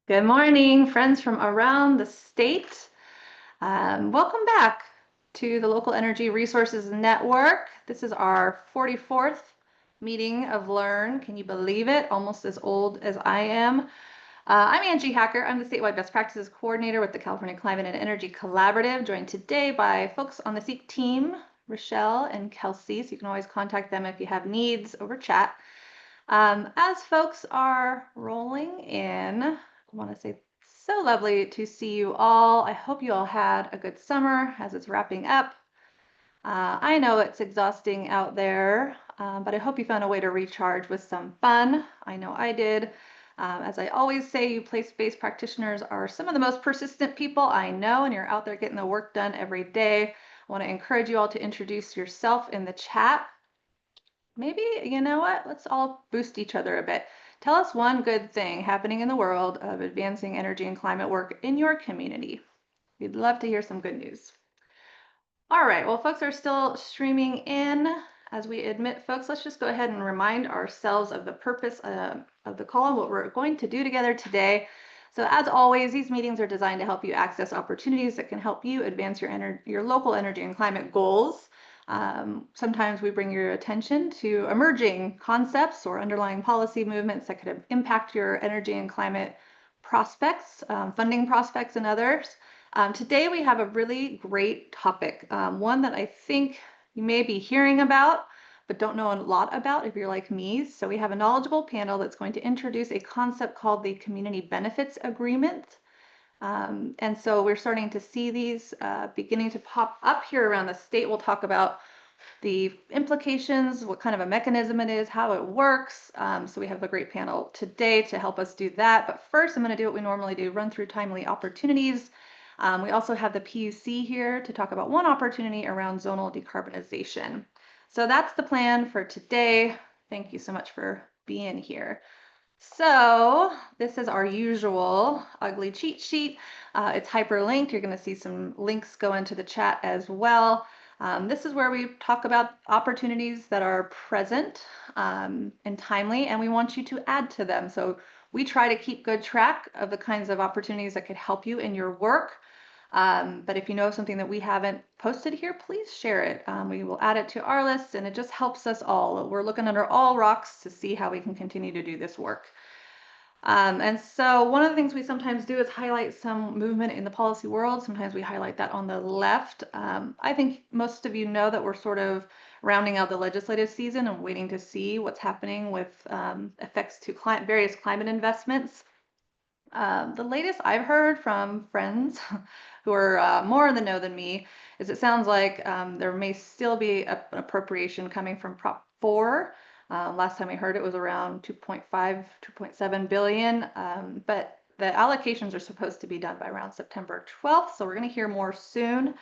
Good morning, friends from around the state. Welcome back to the Local Energy Resources Network. This is our 44th meeting of LERN. Can you believe it? Almost as old as I am. I'm Angie Hacker. I'm the statewide best practices coordinator with the California Climate and Energy Collaborative, joined today by folks on the SEEK team, Rochelle and Kelsey. So you can always contact them if you have needs over chat. As folks are rolling in, I want to say so lovely to see you all. I hope you all had a good summer as it's wrapping up. I know it's exhausting out there, but I hope you found a way to recharge with some fun. I know I did. As I always say, you place-based practitioners are some of the most persistent people I know, and you're out there getting the work done every day. I want to encourage you all to introduce yourself in the chat. Maybe, you know what, let's all boost each other a bit. Tell us one good thing happening in the world of advancing energy and climate work in your community. We'd love to hear some good news. All right, well, folks are still streaming in. As we admit folks, let's just go ahead and remind ourselves of the purpose of the call and what we're going to do together today. So as always, these meetings are designed to help you access opportunities that can help you advance your local energy and climate goals. Sometimes we bring your attention to emerging concepts or underlying policy movements that could impact your energy and climate prospects, funding prospects, and others. Today we have a really great topic, one that I think you may be hearing about, but don't know a lot about if you're like me. So we have a knowledgeable panel that's going to introduce a concept called the Community Benefits Agreement. And so we're starting to see these beginning to pop up here around the state. We'll talk about the implications, what kind of a mechanism it is, how it works. So we have a great panel today to help us do that. But first, I'm going to do what we normally do, run through timely opportunities. We also have the PUC here to talk about one opportunity around zonal decarbonization. So that's the plan for today. Thank you so much for being here. So this is our usual ugly cheat sheet. It's hyperlinked. You're going to see some links go into the chat as well. This is where we talk about opportunities that are present and timely, and we want you to add to them. So we try to keep good track of the kinds of opportunities that could help you in your work. But if you know something that we haven't posted here, please share it. We will add it to our list, and it just helps us all. We're looking under all rocks to see how we can continue to do this work. And so one of the things we sometimes do is highlight some movement in the policy world. Sometimes we highlight that on the left. I think most of you know that we're sort of rounding out the legislative season and waiting to see what's happening with effects to various climate investments. The latest I've heard from friends who are more in the know than me is it sounds like there may still be an appropriation coming from Prop 4. Last time I heard it was around 2.5, 2.7 billion, but the allocations are supposed to be done by around September 12th, so we're going to hear more soon.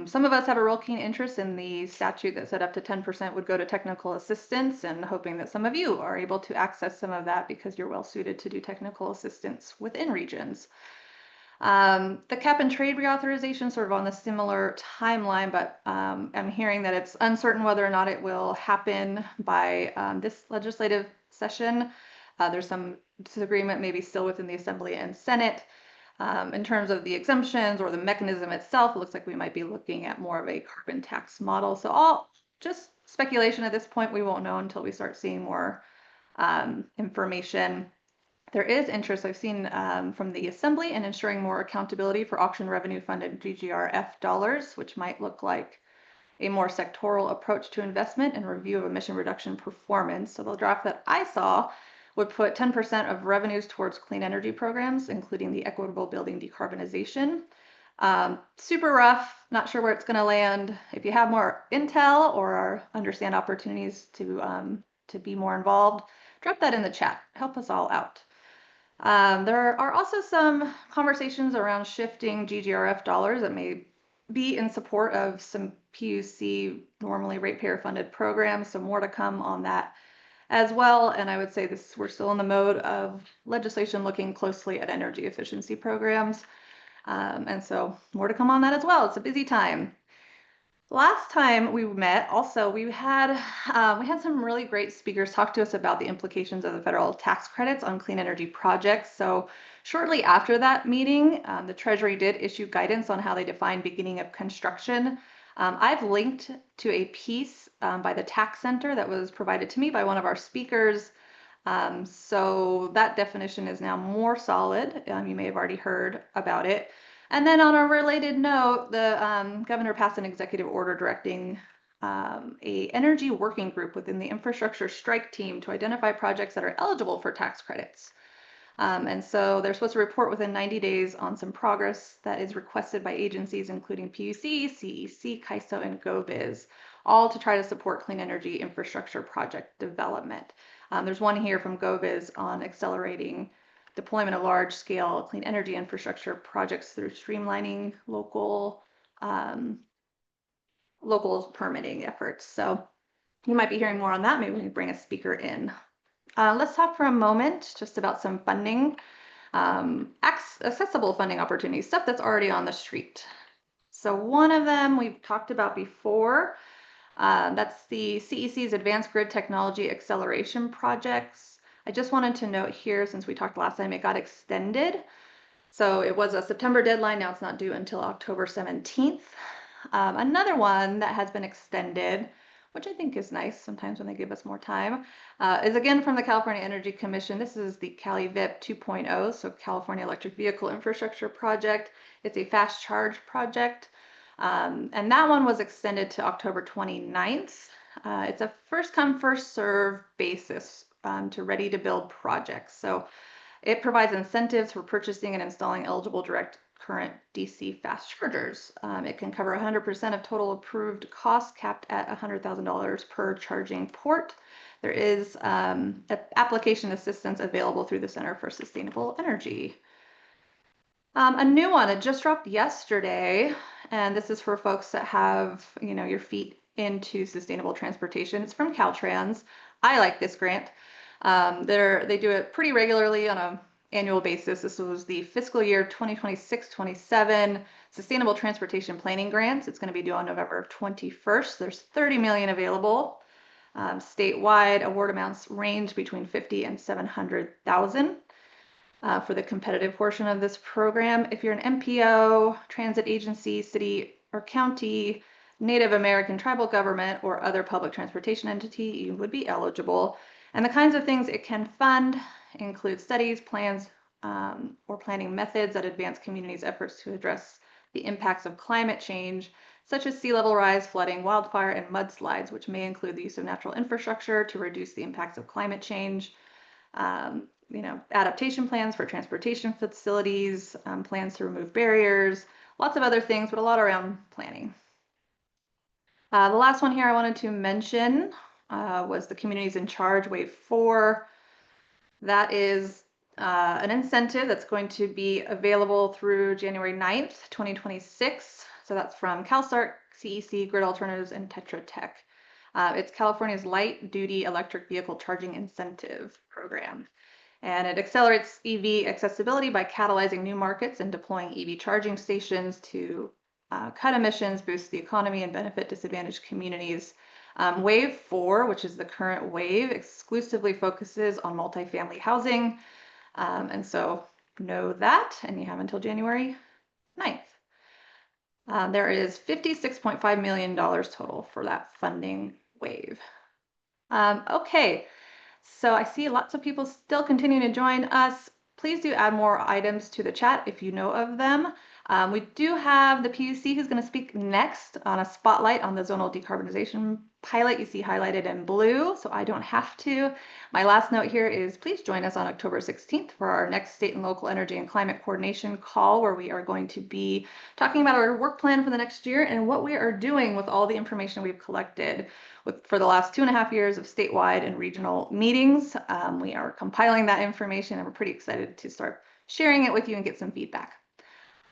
Some of us have a real keen interest in the statute that said up to 10% would go to technical assistance, and hoping that some of you are able to access some of that because you're well suited to do technical assistance within regions. The cap and trade reauthorization sort of on the similar timeline, but I'm hearing that it's uncertain whether or not it will happen by this legislative session. There's some disagreement maybe still within the Assembly and Senate. In terms of the exemptions or the mechanism itself, it looks like we might be looking at more of a carbon tax model. So all just speculation at this point. We won't know until we start seeing more information. There is interest I've seen from the Assembly in ensuring more accountability for auction revenue funded GGRF dollars, which might look like a more sectoral approach to investment and review of emission reduction performance. So the draft that I saw would put 10% of revenues towards clean energy programs, including the equitable building decarbonization. Super rough, not sure where it's going to land. If you have more intel or understand opportunities to be more involved, drop that in the chat. Help us all out. There are also some conversations around shifting GGRF dollars that may be in support of some PUC normally ratepayer funded programs, so more to come on that as well. And I would say we're still in the mode of legislation looking closely at energy efficiency programs. And so more to come on that as well. It's a busy time. Last time we met, also, we had some really great speakers talk to us about the implications of the federal tax credits on clean energy projects. So Shortly after that meeting, the Treasury did issue guidance on how they define beginning of construction. I've linked to a piece by the Tax Center that was provided to me by one of our speakers. So that definition is now more solid. You may have already heard about it. And then on a related note, the governor passed an executive order directing a energy working group within the infrastructure strike team to identify projects that are eligible for tax credits. And so they're supposed to report within 90 days on some progress that is requested by agencies, including PUC, CEC, CAISO, and GoBiz, all to try to support clean energy infrastructure project development. There's one here from GoBiz on accelerating deployment of large-scale clean energy infrastructure projects through streamlining local permitting efforts. So you might be hearing more on that. Maybe we can bring a speaker in. Let's talk for a moment just about some funding, accessible funding opportunities, stuff that's already on the street. So one of them we've talked about before, that's the CEC's Advanced Grid Technology Acceleration Projects. I just wanted to note here, since we talked last time, it got extended. So it was a September deadline, now it's not due until October 17th. Another one that has been extended, which I think is nice sometimes when they give us more time, is again from the California Energy Commission. This is the Cali VIP 2.0, so California Electric Vehicle Infrastructure Project. It's a fast charge project, and that one was extended to October 29th. It's a first come, first serve basis to ready to build projects. So it provides incentives for purchasing and installing eligible direct current DC fast chargers. It can cover 100% of total approved costs, capped at $100,000 per charging port. There is application assistance available through the Center for Sustainable Energy. A new one, it just dropped yesterday, and this is for folks that have, your feet into sustainable transportation. It's from Caltrans. I like this grant. They do it pretty regularly on an annual basis. This was the fiscal year 2026-27 Sustainable Transportation Planning Grants. It's going to be due on November 21st. There's 30 million available. Statewide award amounts range between 50 and 700,000 for the competitive portion of this program. If you're an MPO, transit agency, city or county, Native American tribal government, or other public transportation entity, you would be eligible. And the kinds of things it can fund include studies, plans, or planning methods that advance communities' efforts to address the impacts of climate change, such as sea level rise, flooding, wildfire, and mudslides, which may include the use of natural infrastructure to reduce the impacts of climate change. Adaptation plans for transportation facilities, plans to remove barriers, lots of other things, but a lot around planning. The last one here I wanted to mention was the Communities in Charge Wave 4. That is an incentive that's going to be available through January 9th, 2026. So that's from CalSTART, CEC, Grid Alternatives, and Tetra Tech. It's California's Light Duty Electric Vehicle Charging Incentive Program. And it accelerates EV accessibility by catalyzing new markets and deploying EV charging stations to cut emissions, boost the economy, and benefit disadvantaged communities. Wave 4, which is the current wave, exclusively focuses on multifamily housing. And so know that, and you have until January 9th. There is $56.5 million total for that funding wave. Okay, so I see lots of people still continuing to join us. Please do add more items to the chat if you know of them. We do have the PUC who's going to speak next on a spotlight on the zonal decarbonization pilot you see highlighted in blue, so I don't have to. My last note here is please join us on October 16th for our next state and local energy and climate coordination call, where we are going to be talking about our work plan for the next year and what we are doing with all the information we've collected for the last 2.5 years of statewide and regional meetings. We are compiling that information and we're pretty excited to start sharing it with you and get some feedback.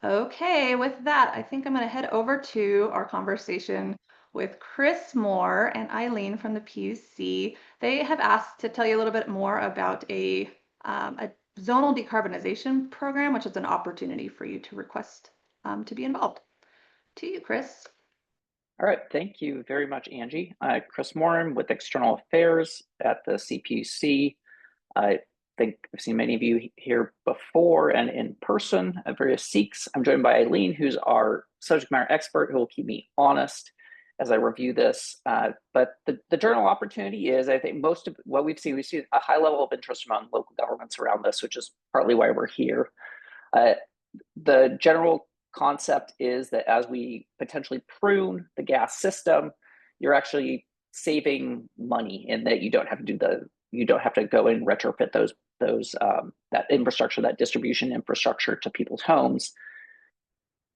Okay, with that, I think I'm going to head over to our conversation with Chris Moore and Eileen from the PUC. They have asked to tell you a little bit more about a zonal decarbonization program, which is an opportunity for you to request to be involved. To you, Chris. All right, thank you very much, Angie. Chris Moore with External Affairs at the CPUC. think I've seen many of you here before and in person at various seeks. I'm joined by Eileen, who's our subject matter expert, who will keep me honest as I review this. But the journal opportunity is, I think, most of what we've seen a high level of interest among local governments around this, which is partly why we're here. The general concept is that as we potentially prune the gas system, you're actually saving money in that you don't have to go and retrofit that infrastructure, that distribution infrastructure to people's homes.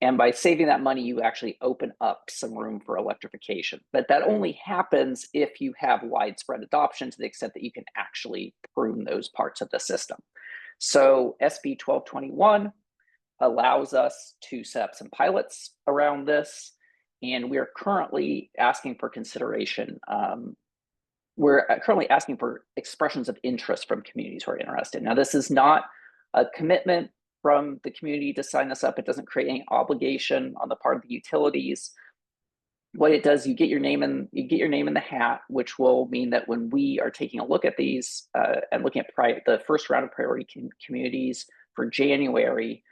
And by saving that money, you actually open up some room for electrification. But that only happens if you have widespread adoption to the extent that you can actually prune those parts of the system. So SB 1221 allows us to set up some pilots around this, and we're currently asking for consideration. We're currently asking for expressions of interest from communities who are interested. Now, this is not a commitment from the community to sign this up. It doesn't create any obligation on the part of the utilities. What it does, you get your name in the hat, which will mean that when we are taking a look at these and looking at the first round of priority communities for January,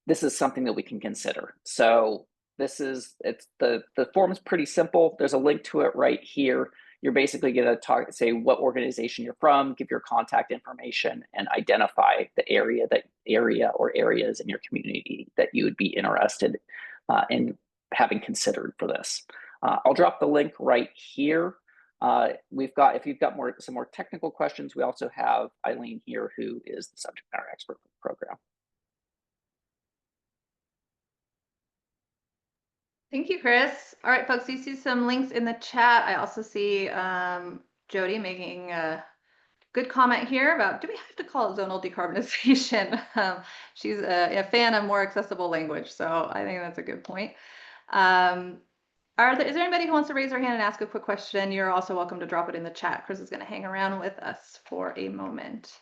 this is something that we can consider. So the form is pretty simple. There's a link to it right here. You're basically going to say what organization you're from, give your contact information, and identify the area or areas in your community that you would be interested in having considered for this. I'll drop the link right here. If you've got some more technical questions, we also have Eileen here, who is the subject matter expert for the program. Thank you, Chris. All right, folks, you see some links in the chat. I also see Jody making a good comment here about, do we have to call it zonal decarbonization? She's a fan of more accessible language, so I think that's a good point. Is there anybody who wants to raise their hand and ask a quick question? You're also welcome to drop it in the chat. Chris is going to hang around with us for a moment.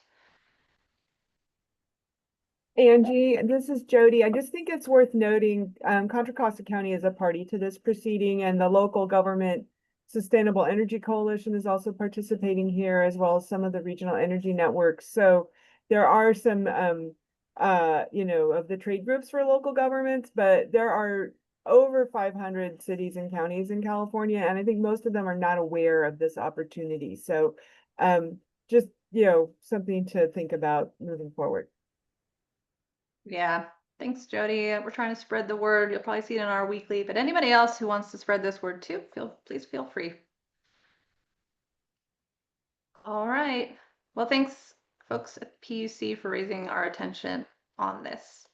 Angie, this is Jody. I just think it's worth noting Contra Costa County is a party to this proceeding, and the local government Sustainable Energy Coalition is also participating here, as well as some of the regional energy networks. So there are some, of the trade groups for local governments, but there are over 500 cities and counties in California, and I think most of them are not aware of this opportunity. So just, something to think about moving forward. Yeah, thanks, Jody. We're trying to spread the word. You'll probably see it in our weekly, but anybody else who wants to spread this word too, please feel free. All right. Well, thanks, folks at PUC, for raising our attention on this.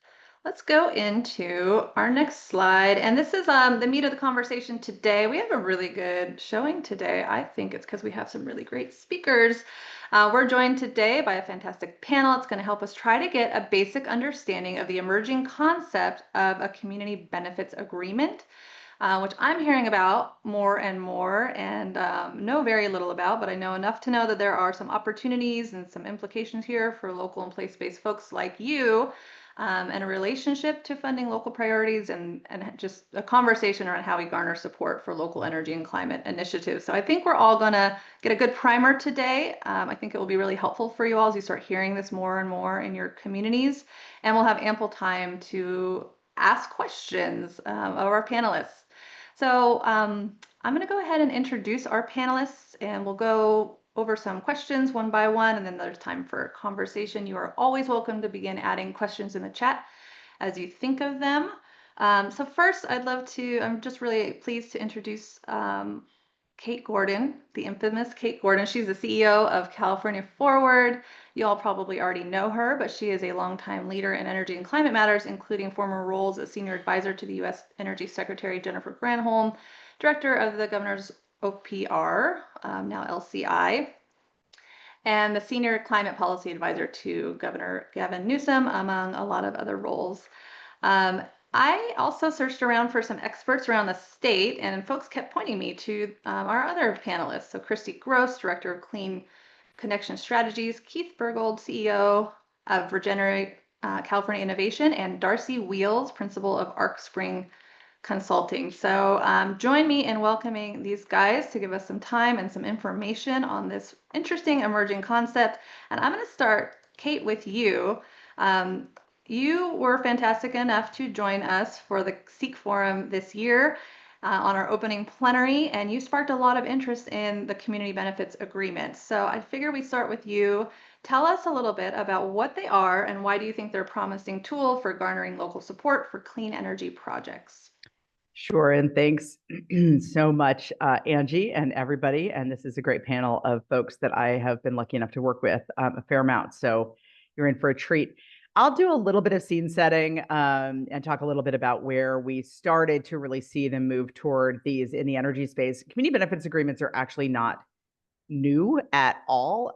Let's go into our next slide. And this is the meat of the conversation today. We have a really good showing today. I think it's because we have some really great speakers. We're joined today by a fantastic panel. It's going to help us try to get a basic understanding of the emerging concept of a community benefits agreement, which I'm hearing about more and more and know very little about, but I know enough to know that there are some opportunities and some implications here for local and place-based folks like you, and a relationship to funding local priorities and just a conversation around how we garner support for local energy and climate initiatives. So I think we're all gonna get a good primer today. I think it will be really helpful for you all as you start hearing this more and more in your communities, and we'll have ample time to ask questions of our panelists. So I'm going to go ahead and introduce our panelists, and we'll go over some questions one by one, and then there's time for conversation. You are always welcome to begin adding questions in the chat as you think of them. So first, I'm just really pleased to introduce Kate Gordon, the infamous Kate Gordon. She's the CEO of California Forward. You all probably already know her, but she is a longtime leader in energy and climate matters, including former roles as senior advisor to the U.S. Energy Secretary Jennifer Granholm, director of the governor's OPR, now LCI, and the senior climate policy advisor to Governor Gavin Newsom, among a lot of other roles. I also searched around for some experts around the state, and folks kept pointing me to our other panelists. So Christy Gross, Director of Clean Connection Strategies, Keith Bergold, CEO of Regenerate California Innovation, and Darcy Wheels, Principal of Arc Spring Consulting. So join me in welcoming these guys to give us some time and some information on this interesting emerging concept. And I'm going to start Kate, with you. You were fantastic enough to join us for the SEEK Forum this year on our opening plenary, and you sparked a lot of interest in the community benefits agreements. So I figure we start with you. Tell us a little bit about what they are and why do you think they're a promising tool for garnering local support for clean energy projects? Sure, and thanks so much, Angie and everybody. And this is a great panel of folks that I have been lucky enough to work with a fair amount. So you're in for a treat. I'll do a little bit of scene setting and talk a little bit about where we started to really see them move toward these in the energy space. Community benefits agreements are actually not new at all.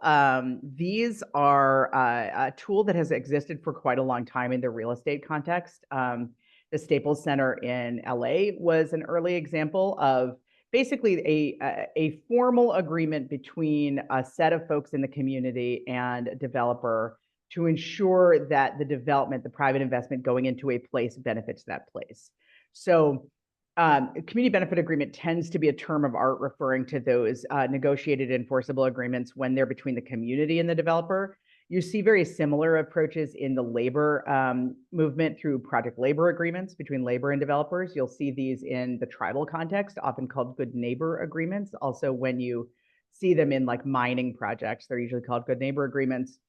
These are a tool that has existed for quite a long time in the real estate context. The Staples Center in LA was an early example of basically a formal agreement between a set of folks in the community and a developer to ensure that the development, the private investment going into a place benefits that place. So community benefit agreement tends to be a term of art referring to those negotiated enforceable agreements when they're between the community and the developer. You see very similar approaches in the labor movement through project labor agreements between labor and developers. You'll see these in the tribal context, often called good neighbor agreements. Also, when you see them in like mining projects, they're usually called good neighbor agreements.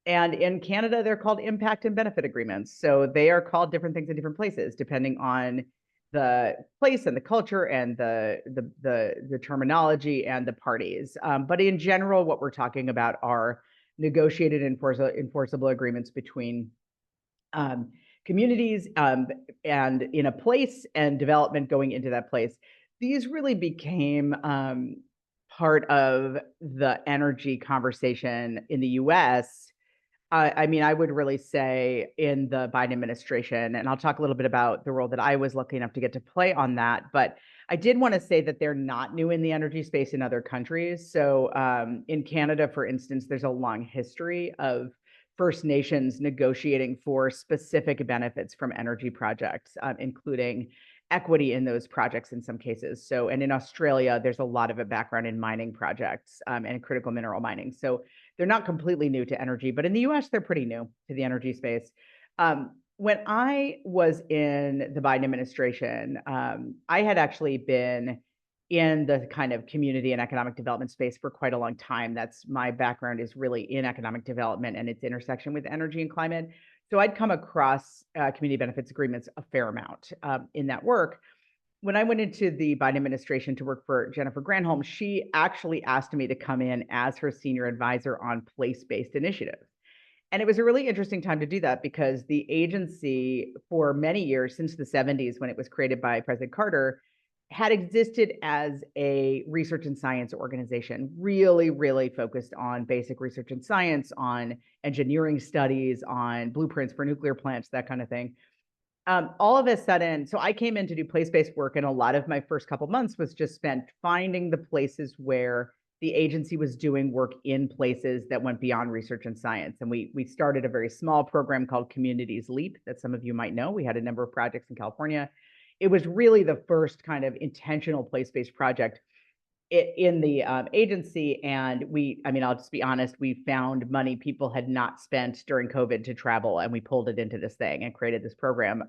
And in Canada, they're called impact and benefit agreements. So they are called different things in different places, depending on the place and the culture and the terminology and the parties. But in general, what we're talking about are negotiated enforceable agreements between communities and in a place and development going into that place. These really became part of the energy conversation in the US. I mean, I would really say in the Biden administration, and I'll talk a little bit about the role that I was lucky enough to get to play on that. But I did want to say that they're not new in the energy space in other countries. So in Canada, for instance, there's a long history of First Nations negotiating for specific benefits from energy projects, including equity in those projects in some cases. So, and in Australia, there's a lot of a background in mining projects and critical mineral mining. So they're not completely new to energy, but in the US, they're pretty new to the energy space. When I was in the Biden administration, I had actually been in the kind of community and economic development space for quite a long time. That's my background is really in economic development and its intersection with energy and climate. So I'd come across community benefits agreements a fair amount in that work. When I went into the Biden administration to work for Jennifer Granholm, she actually asked me to come in as her senior advisor on place-based initiatives. And it was a really interesting time to do that because the agency for many years, since the 70s when it was created by President Carter, had existed as a research and science organization, really, really focused on basic research and science, on engineering studies, on blueprints for nuclear plants, that kind of thing. All of a sudden, so I came in to do place-based work, and a lot of my first couple months was just spent finding the places where the agency was doing work in places that went beyond research and science. And we started a very small program called Communities Leap that some of you might know. We had a number of projects in California. It was really the first kind of intentional place-based project in the agency. And I mean, I'll just be honest, we found money people had not spent during COVID to travel, and we pulled it into this thing and created this program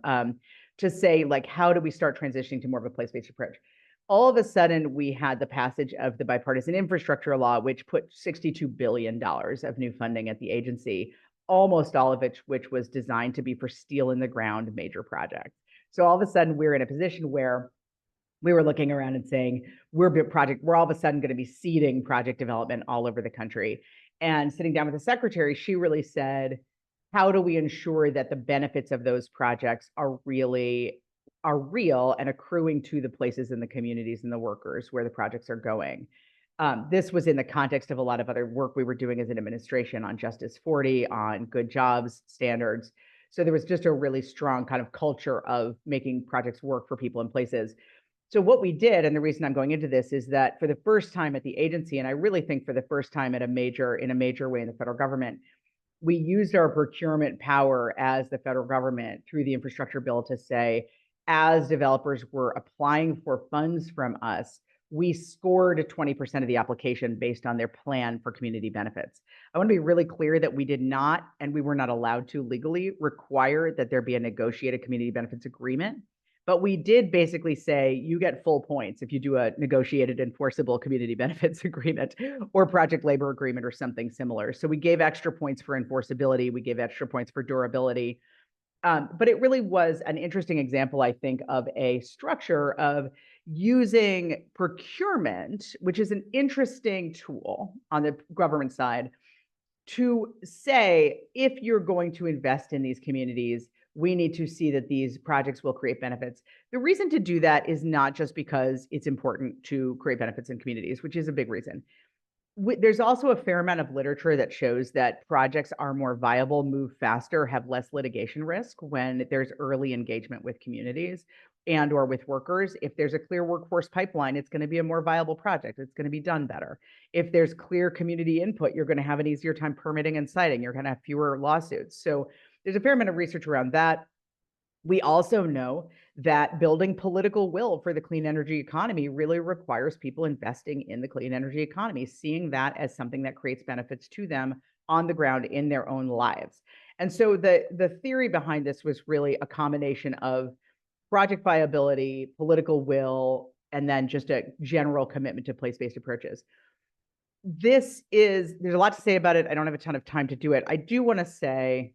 to say, like, how do we start transitioning to more of a place-based approach? All of a sudden, we had the passage of the bipartisan infrastructure law, which put $62 billion of new funding at the agency, almost all of which was designed to be for steel in the ground major projects. So all of a sudden, we're in a position where we were looking around and saying, we're all of a sudden going to be seeding project development all over the country. And sitting down with the secretary, she really said, how do we ensure that the benefits of those projects are real and accruing to the places and the communities and the workers where the projects are going? This was in the context of a lot of other work we were doing as an administration on Justice 40, on good jobs standards. So there was just a really strong kind of culture of making projects work for people and places. So what we did, and the reason I'm going into this, is that for the first time at the agency, and I really think for the first time in a major way in the federal government, we used our procurement power as the federal government through the infrastructure bill to say, as developers were applying for funds from us, we scored 20% of the application based on their plan for community benefits. I want to be really clear that we did not, and we were not allowed to legally require that there be a negotiated community benefits agreement. But we did basically say you get full points if you do a negotiated enforceable community benefits agreement or project labor agreement or something similar. So we gave extra points for enforceability. We gave extra points for durability. But it really was an interesting example, I think, of a structure of using procurement, which is an interesting tool on the government side, to say, if you're going to invest in these communities, we need to see that these projects will create benefits. The reason to do that is not just because it's important to create benefits in communities, which is a big reason. There's also a fair amount of literature that shows that projects are more viable, move faster, have less litigation risk when there's early engagement with communities and or with workers. If there's a clear workforce pipeline, it's going to be a more viable project. It's going to be done better. If there's clear community input, you're going to have an easier time permitting and siting. You're going to have fewer lawsuits. So there's a fair amount of research around that. We also know that building political will for the clean energy economy really requires people investing in the clean energy economy, seeing that as something that creates benefits to them on the ground in their own lives. And so the theory behind this was really a combination of project viability, political will, and then just a general commitment to place-based approaches. There's a lot to say about it. I don't have a ton of time to do it. I do want to say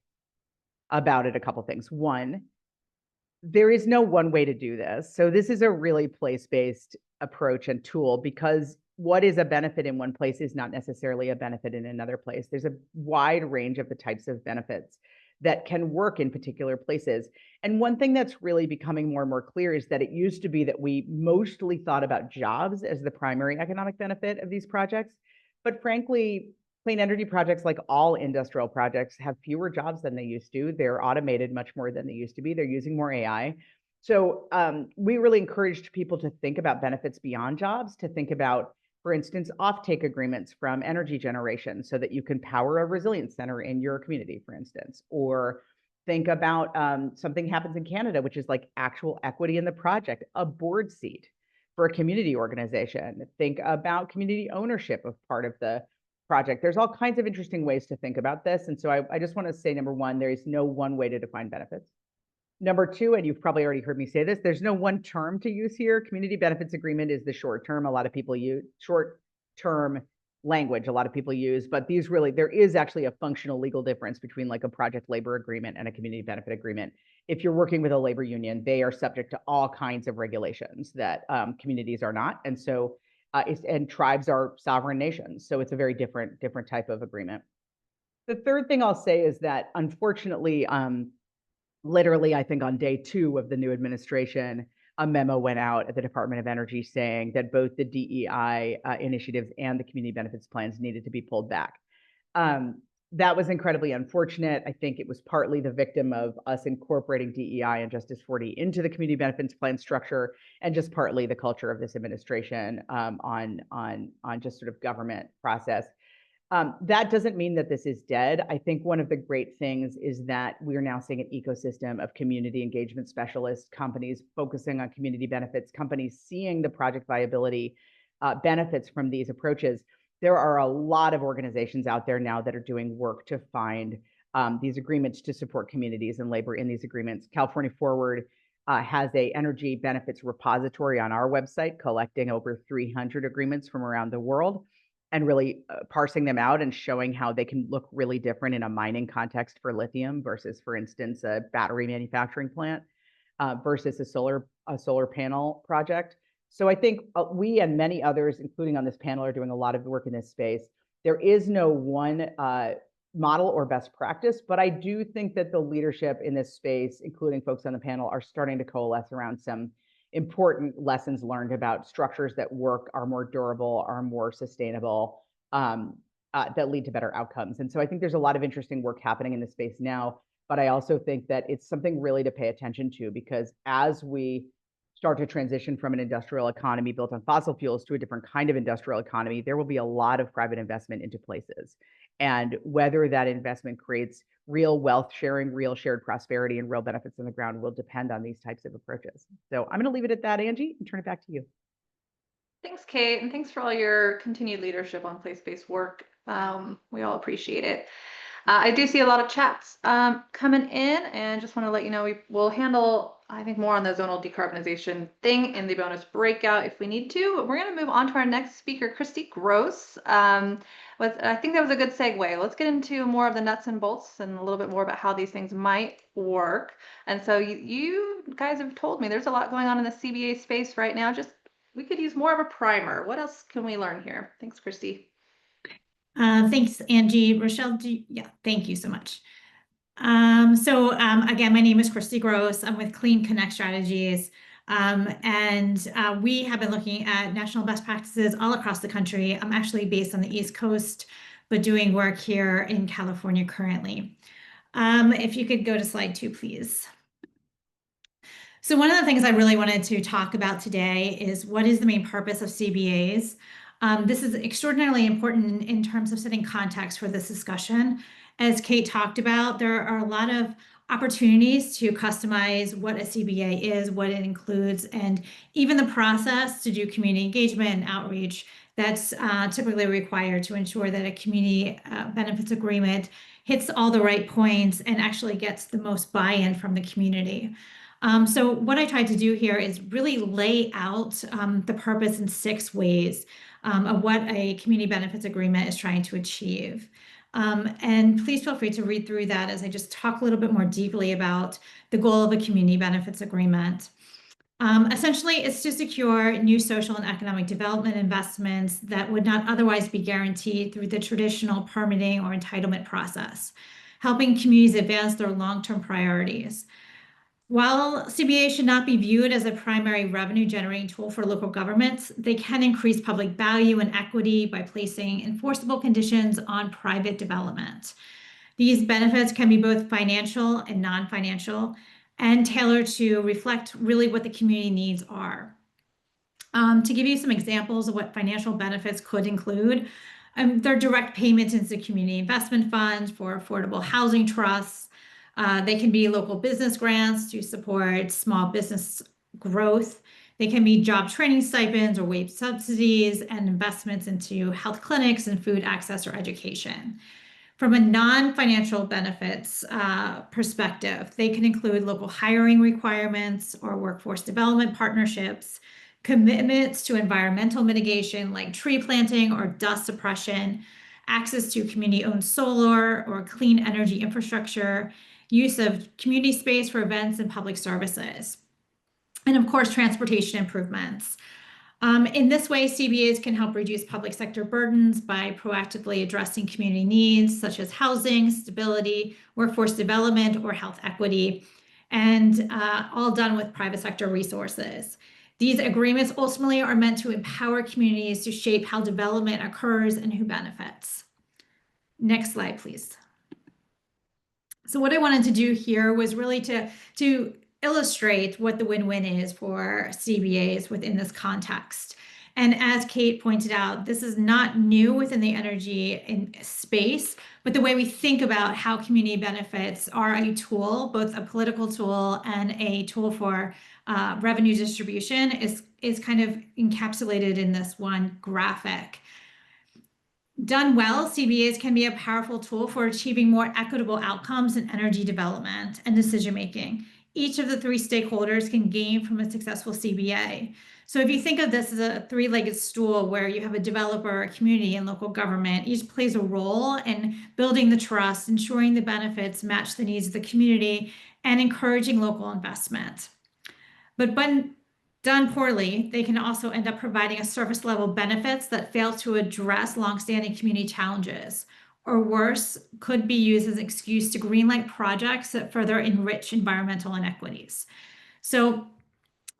about it a couple things. One, there is no one way to do this. So this is a really place-based approach and tool, because what is a benefit in one place is not necessarily a benefit in another place. There's a wide range of the types of benefits that can work in particular places. And one thing that's really becoming more and more clear is that it used to be that we mostly thought about jobs as the primary economic benefit of these projects. But frankly, clean energy projects, like all industrial projects, have fewer jobs than they used to. They're automated much more than they used to be. They're using more AI. So we really encouraged people to think about benefits beyond jobs, to think about, for instance, offtake agreements from energy generation so that you can power a resilience center in your community, for instance, or think about something happens in Canada, which is like actual equity in the project, a board seat for a community organization. Think about community ownership of part of the project. There's all kinds of interesting ways to think about this. And so I just want to say, number one, there is no one way to define benefits. Number two, and you've probably already heard me say this, there's no one term to use here. Community benefits agreement is the short term. A lot of people use short term language. A lot of people use, but these really, there is actually a functional legal difference between like a project labor agreement and a community benefit agreement. If you're working with a labor union, they are subject to all kinds of regulations that communities are not. And so and tribes are sovereign nations. So it's a very different type of agreement. The third thing I'll say is that, unfortunately, literally, I think on day 2 of the new administration, a memo went out at the Department of Energy saying that both the DEI initiatives and the community benefits plans needed to be pulled back. That was incredibly unfortunate. I think it was partly the victim of us incorporating DEI and Justice 40 into the community benefits plan structure, and just partly the culture of this administration on just sort of government process. That doesn't mean that this is dead. I think one of the great things is that we are now seeing an ecosystem of community engagement specialists, companies focusing on community benefits, companies seeing the project viability benefits from these approaches. There are a lot of organizations out there now that are doing work to find these agreements to support communities and labor in these agreements. California Forward has a energy benefits repository on our website, collecting over 300 agreements from around the world and really parsing them out and showing how they can look really different in a mining context for lithium versus, for instance, a battery manufacturing plant versus a solar panel project. So I think we and many others, including on this panel, are doing a lot of work in this space. There is no one model or best practice, but I do think that the leadership in this space, including folks on the panel, are starting to coalesce around some important lessons learned about structures that work, are more durable, are more sustainable, that lead to better outcomes. And so I think there's a lot of interesting work happening in this space now, but I also think that it's something really to pay attention to, because as we start to transition from an industrial economy built on fossil fuels to a different kind of industrial economy, there will be a lot of private investment into places. And whether that investment creates real wealth sharing, real shared prosperity, and real benefits on the ground will depend on these types of approaches. So I'm going to leave it at that, Angie, and turn it back to you. Thanks, Kate, and thanks for all your continued leadership on place-based work. We all appreciate it. I do see a lot of chats coming in, and just want to let you know we will handle, I think, more on the zonal decarbonization thing in the bonus breakout if we need to. But we're going to move on to our next speaker, Christy Gross. I think that was a good segue. Let's get into more of the nuts and bolts and a little bit more about how these things might work. And so you guys have told me there's a lot going on in the CBA space right now. Just we could use more of a primer. What else can we learn here? Thanks, Christy. Thanks, Angie. Rochelle, thank you so much. Again, my name is Christy Gross. I'm with Clean Connect Strategies. We have been looking at national best practices all across the country. I'm actually based on the East Coast, but doing work here in California currently. If you could go to slide 2, please. So one of the things I really wanted to talk about today is what is the main purpose of CBAs. This is extraordinarily important in terms of setting context for this discussion. As Kate talked about, there are a lot of opportunities to customize what a CBA is, what it includes, and even the process to do community engagement and outreach that's typically required to ensure that a community benefits agreement hits all the right points and actually gets the most buy-in from the community. So what I tried to do here is really lay out the purpose in 6 ways of what a community benefits agreement is trying to achieve. And please feel free to read through that as I just talk a little bit more deeply about the goal of a community benefits agreement. Essentially, it's to secure new social and economic development investments that would not otherwise be guaranteed through the traditional permitting or entitlement process, helping communities advance their long-term priorities. While CBAs should not be viewed as a primary revenue generating tool for local governments, they can increase public value and equity by placing enforceable conditions on private development. These benefits can be both financial and non-financial and tailored to reflect really what the community needs are. To give you some examples of what financial benefits could include, they're direct payments into community investment funds for affordable housing trusts. They can be local business grants to support small business growth. They can be job training stipends or wage subsidies and investments into health clinics and food access or education. From a non-financial benefits perspective, they can include local hiring requirements or workforce development partnerships, commitments to environmental mitigation like tree planting or dust suppression, access to community-owned solar or clean energy infrastructure, use of community space for events and public services, and of course, transportation improvements. In this way, CBAs can help reduce public sector burdens by proactively addressing community needs such as housing, stability, workforce development, or health equity, and all done with private sector resources. These agreements ultimately are meant to empower communities to shape how development occurs and who benefits. Next slide, please. So what I wanted to do here was really to illustrate what the win-win is for CBAs within this context. And as Kate pointed out, this is not new within the energy space, but the way we think about how community benefits are a tool, both a political tool and a tool for revenue distribution is kind of encapsulated in this one graphic. Done well, CBAs can be a powerful tool for achieving more equitable outcomes in energy development and decision-making. Each of the 3 stakeholders can gain from a successful CBA. So if you think of this as a 3-legged stool where you have a developer, a community, and local government, each plays a role in building the trust, ensuring the benefits match the needs of the community, and encouraging local investment. But when done poorly, they can also end up providing a surface level benefits that fail to address longstanding community challenges, or worse, could be used as an excuse to greenlight projects that further enrich environmental inequities. So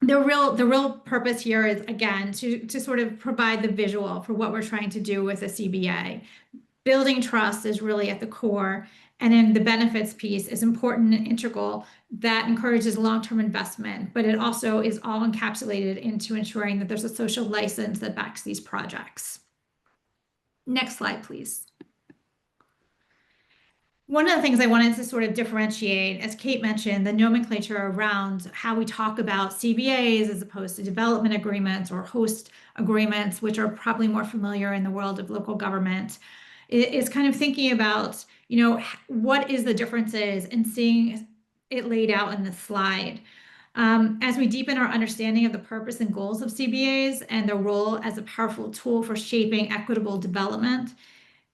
the real purpose here is, again, to sort of provide the visual for what we're trying to do with a CBA. Building trust is really at the core, and then the benefits piece is important and integral that encourages long-term investment, but it also is all encapsulated into ensuring that there's a social license that backs these projects. Next slide, please. One of the things I wanted to sort of differentiate, as Kate mentioned, the nomenclature around how we talk about CBAs as opposed to development agreements or host agreements, which are probably more familiar in the world of local government, is kind of thinking about, what is the differences and seeing it laid out in the slide. As we deepen our understanding of the purpose and goals of CBAs and their role as a powerful tool for shaping equitable development,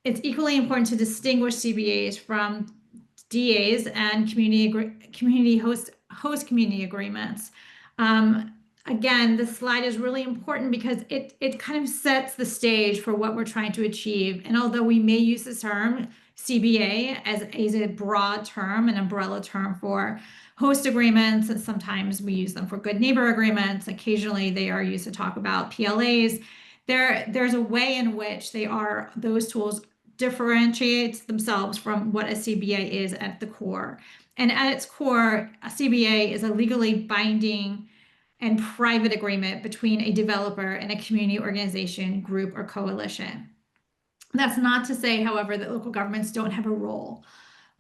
it's equally important to distinguish CBAs from DAs and community host community agreements. Again, this slide is really important because it kind of sets the stage for what we're trying to achieve. And although we may use the term CBA as a broad term, an umbrella term for host agreements, and sometimes we use them for good neighbor agreements. Occasionally they are used to talk about PLAs. There's a way in which those tools differentiate themselves from what a CBA is at the core. And at its core, a CBA is a legally binding and private agreement between a developer and a community organization, group, or coalition. That's not to say, however, that local governments don't have a role.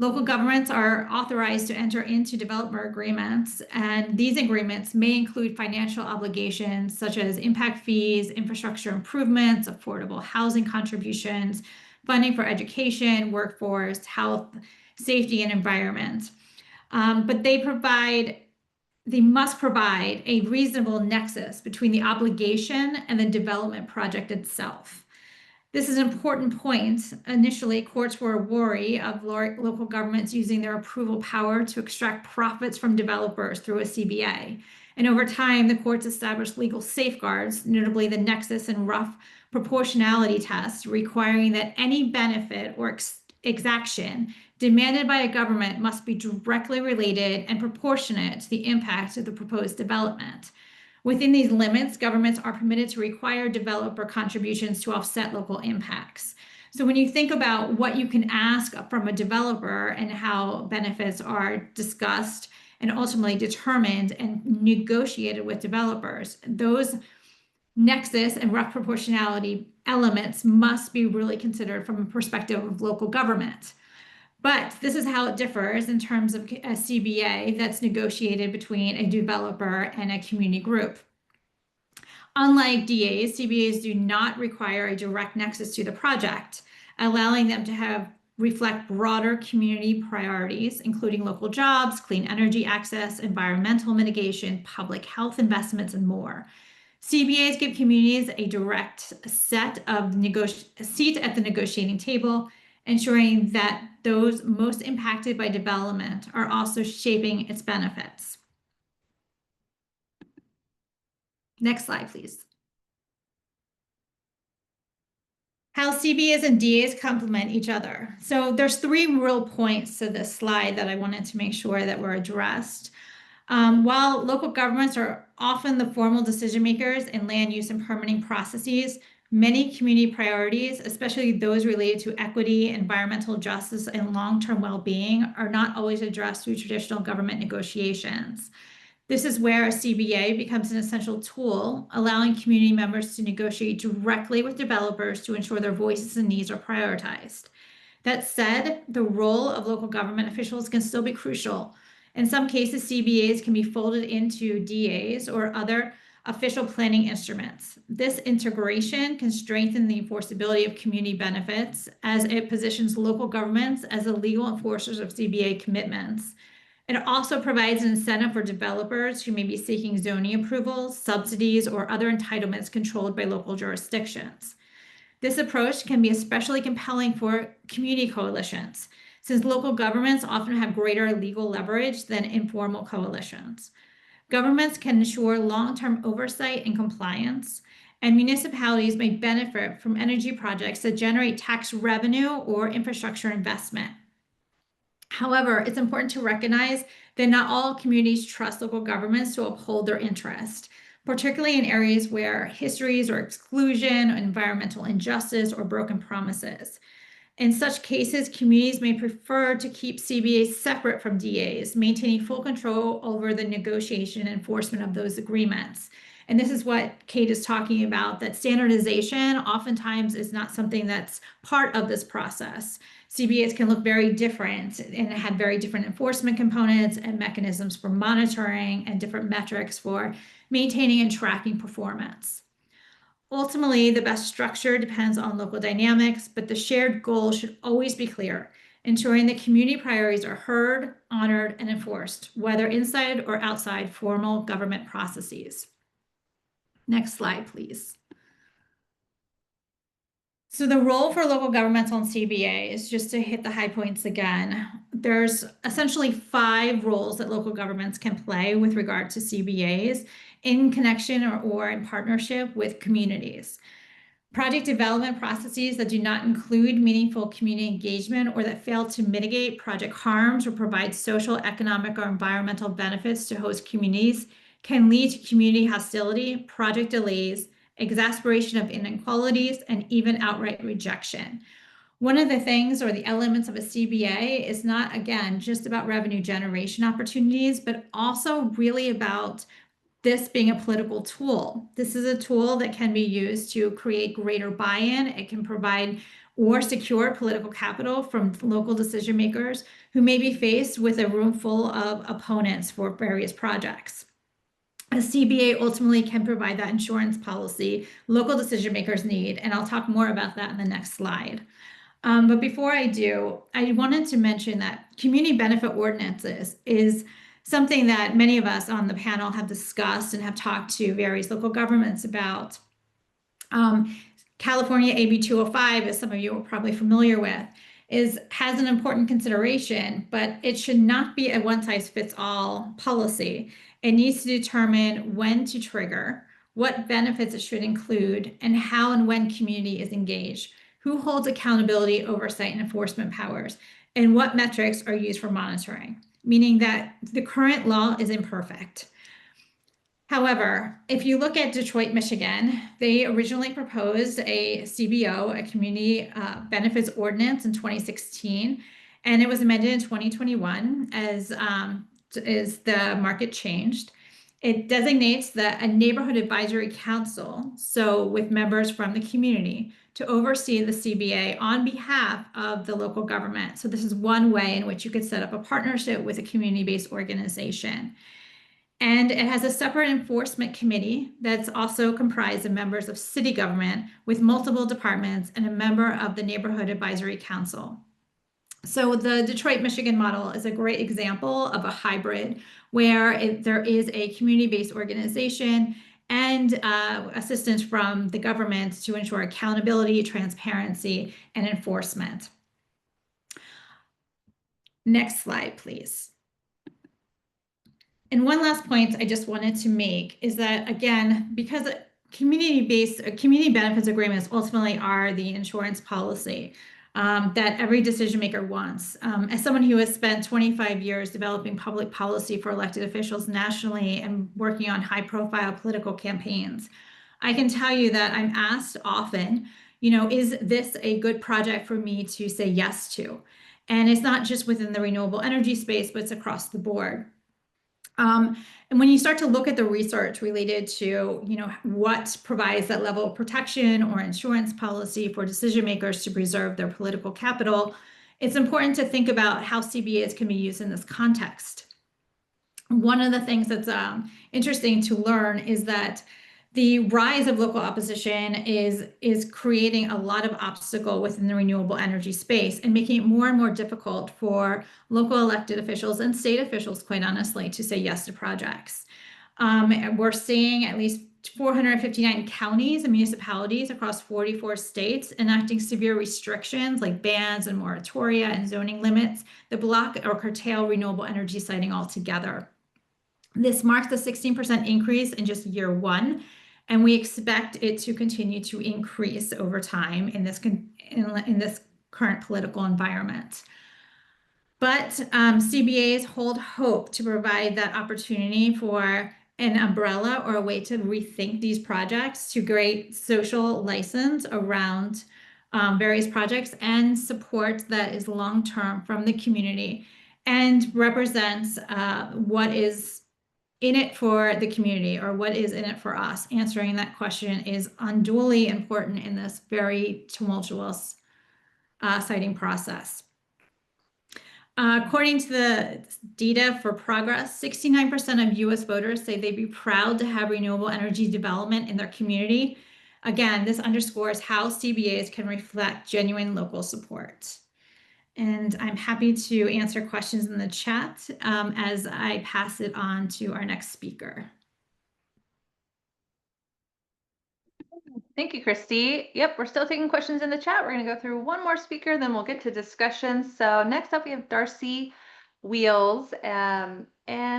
Local governments are authorized to enter into developer agreements, and these agreements may include financial obligations such as impact fees, infrastructure improvements, affordable housing contributions, funding for education, workforce, health, safety, and environment. But they must provide a reasonable nexus between the obligation and the development project itself. This is an important point. Initially, courts were wary of local governments using their approval power to extract profits from developers through a CBA. And over time, the courts established legal safeguards, notably the nexus and rough proportionality test, requiring that any benefit or exaction demanded by a government must be directly related and proportionate to the impact of the proposed development. Within these limits, governments are permitted to require developer contributions to offset local impacts. So when you think about what you can ask from a developer and how benefits are discussed and ultimately determined and negotiated with developers, those nexus and rough proportionality elements must be really considered from a perspective of local government. But this is how it differs in terms of a CBA that's negotiated between a developer and a community group. Unlike DAs, CBAs do not require a direct nexus to the project, allowing them to reflect broader community priorities, including local jobs, clean energy access, environmental mitigation, public health investments, and more. CBAs give communities a direct seat at the negotiating table, ensuring that those most impacted by development are also shaping its benefits. Next slide, please. How CBAs and DAs complement each other. So there's 3 real points to this slide that I wanted to make sure that were addressed. While local governments are often the formal decision makers in land use and permitting processes, many community priorities, especially those related to equity, environmental justice, and long-term well-being, are not always addressed through traditional government negotiations. This is where a CBA becomes an essential tool, allowing community members to negotiate directly with developers to ensure their voices and needs are prioritized. That said, the role of local government officials can still be crucial. In some cases, CBAs can be folded into DAs or other official planning instruments. This integration can strengthen the enforceability of community benefits as it positions local governments as the legal enforcers of CBA commitments. It also provides an incentive for developers who may be seeking zoning approvals, subsidies, or other entitlements controlled by local jurisdictions. This approach can be especially compelling for community coalitions, since local governments often have greater legal leverage than informal coalitions. Governments can ensure long-term oversight and compliance, and municipalities may benefit from energy projects that generate tax revenue or infrastructure investment. However, it's important to recognize that not all communities trust local governments to uphold their interest, particularly in areas where histories or exclusion, environmental injustice, or broken promises. In such cases, communities may prefer to keep CBAs separate from DAs, maintaining full control over the negotiation and enforcement of those agreements. And this is what Kate is talking about, that standardization oftentimes is not something that's part of this process. CBAs can look very different and have very different enforcement components and mechanisms for monitoring and different metrics for maintaining and tracking performance. Ultimately, the best structure depends on local dynamics, but the shared goal should always be clear, ensuring that community priorities are heard, honored, and enforced, whether inside or outside formal government processes. Next slide, please. So the role for local governmental and CBA is, just to hit the high points again, there's essentially 5 roles that local governments can play with regard to CBAs in connection or in partnership with communities. Project development processes that do not include meaningful community engagement or that fail to mitigate project harms or provide social, economic, or environmental benefits to host communities can lead to community hostility, project delays, exacerbation of inequalities, and even outright rejection. One of the things or the elements of a CBA is not, again, just about revenue generation opportunities, but also really about this being a political tool. This is a tool that can be used to create greater buy-in. It can provide or secure political capital from local decision makers who may be faced with a room full of opponents for various projects. A CBA ultimately can provide that insurance policy local decision makers need, and I'll talk more about that in the next slide. But before I do, I wanted to mention that community benefit ordinances is something that many of us on the panel have discussed and have talked to various local governments about. California AB 205, as some of you are probably familiar with, has an important consideration, but it should not be a one-size-fits-all policy. It needs to determine when to trigger, what benefits it should include, and how and when community is engaged, who holds accountability, oversight, and enforcement powers, and what metrics are used for monitoring, meaning that the current law is imperfect. However, if you look at Detroit, Michigan, they originally proposed a CBO, a Community Benefits Ordinance, in 2016, and it was amended in 2021 as the market changed. It designates a neighborhood advisory council, so with members from the community, to oversee the CBA on behalf of the local government. So this is one way in which you could set up a partnership with a community-based organization. And it has a separate enforcement committee that's also comprised of members of city government with multiple departments and a member of the Neighborhood Advisory Council. So the Detroit, Michigan model is a great example of a hybrid where there is a community-based organization and assistance from the government to ensure accountability, transparency, and enforcement. Next slide, please. And one last point I just wanted to make is that, again, because community benefits agreements ultimately are the insurance policy that every decision maker wants. As someone who has spent 25 years developing public policy for elected officials nationally and working on high-profile political campaigns, I can tell you that I'm asked often, is this a good project for me to say yes to? And it's not just within the renewable energy space, but it's across the board. And when you start to look at the research related to, what provides that level of protection or insurance policy for decision makers to preserve their political capital, it's important to think about how CBAs can be used in this context. One of the things that's interesting to learn is that the rise of local opposition is creating a lot of obstacle within the renewable energy space and making it more and more difficult for local elected officials and state officials, quite honestly, to say yes to projects. We're seeing at least 459 counties and municipalities across 44 states enacting severe restrictions like bans and moratoria and zoning limits that block or curtail renewable energy siting altogether. This marks a 16% increase in just year one, and we expect it to continue to increase over time in this current political environment. But CBAs hold hope to provide that opportunity for an umbrella or a way to rethink these projects to create social license around various projects and support that is long-term from the community and represents what is in it for the community, or what is in it for us? Answering that question is unduly important in this very tumultuous siting process. According to the data for Progress, 69% of US voters say they'd be proud to have renewable energy development in their community. Again, this underscores how CBAs can reflect genuine local support. And I'm happy to answer questions in the chat as I pass it on to our next speaker. Thank you, Christy. Yep, we're still taking questions in the chat. We're going to go through one more speaker, then we'll get to discussion. So next up, we have Darcy Wheels. And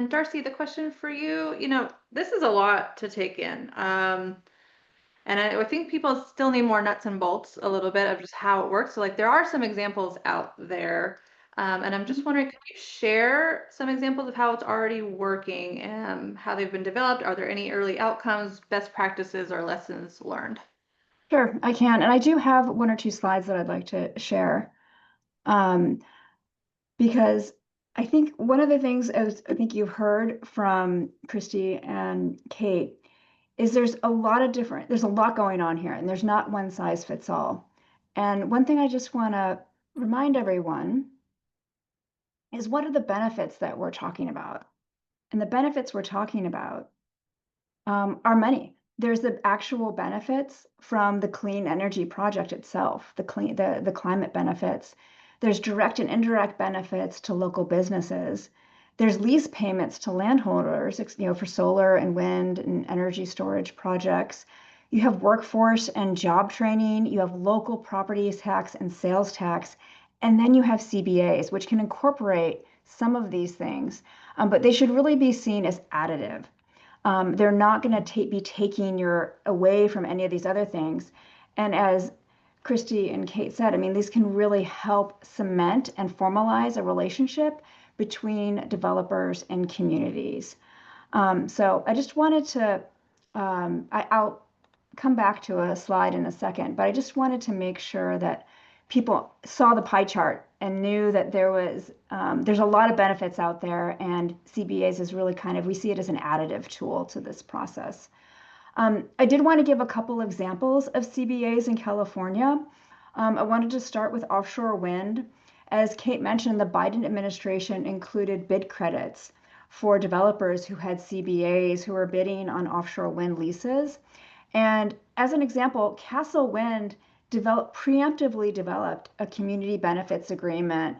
Darcy, the question for you, this is a lot to take in. And I think people still need more nuts and bolts a little bit of just how it works. So like there are some examples out there. And I'm just wondering, could you share some examples of how it's already working and how they've been developed? Are there any early outcomes, best practices, or lessons learned? Sure, I can. And I do have one or two slides that I'd like to share. Because I think one of the things, as I think you've heard from Christy and Kate, is there's a lot going on here, and there's not one size fits all. And one thing I just want to remind everyone is, what are the benefits that we're talking about? And the benefits we're talking about are many. There's the actual benefits from the clean energy project itself, the climate benefits. There's direct and indirect benefits to local businesses. There's lease payments to landholders, for solar and wind and energy storage projects. You have workforce and job training. You have local property tax and sales tax. And then you have CBAs, which can incorporate some of these things, but they should really be seen as additive. They're not going to be taking you away from any of these other things. And as Christy and Kate said, I mean, these can really help cement and formalize a relationship between developers and communities. So I just wanted to, I'll come back to a slide in a second, but I just wanted to make sure that people saw the pie chart and knew that there's a lot of benefits out there, and CBAs is really we see it as an additive tool to this process. I did want to give a couple examples of CBAs in California. I wanted to start with offshore wind. As Kate mentioned, the Biden administration included bid credits for developers who had CBAs who were bidding on offshore wind leases. And as an example, Castle Wind preemptively developed a community benefits agreement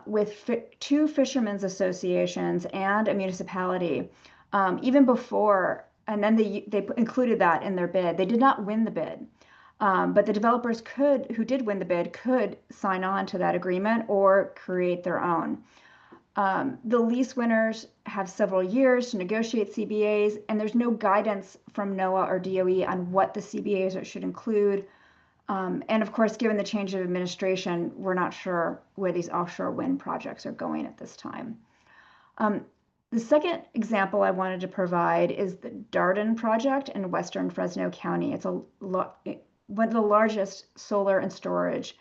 with two fishermen's associations and a municipality even before, and then they included that in their bid. They did not win the bid, but the developers who did win the bid could sign on to that agreement or create their own. The lease winners have several years to negotiate CBAs, and there's no guidance from NOAA or DOE on what the CBAs should include. And of course, given the change of administration, we're not sure where these offshore wind projects are going at this time. The second example I wanted to provide is the Darden project in western Fresno County. It's one of the largest solar and storage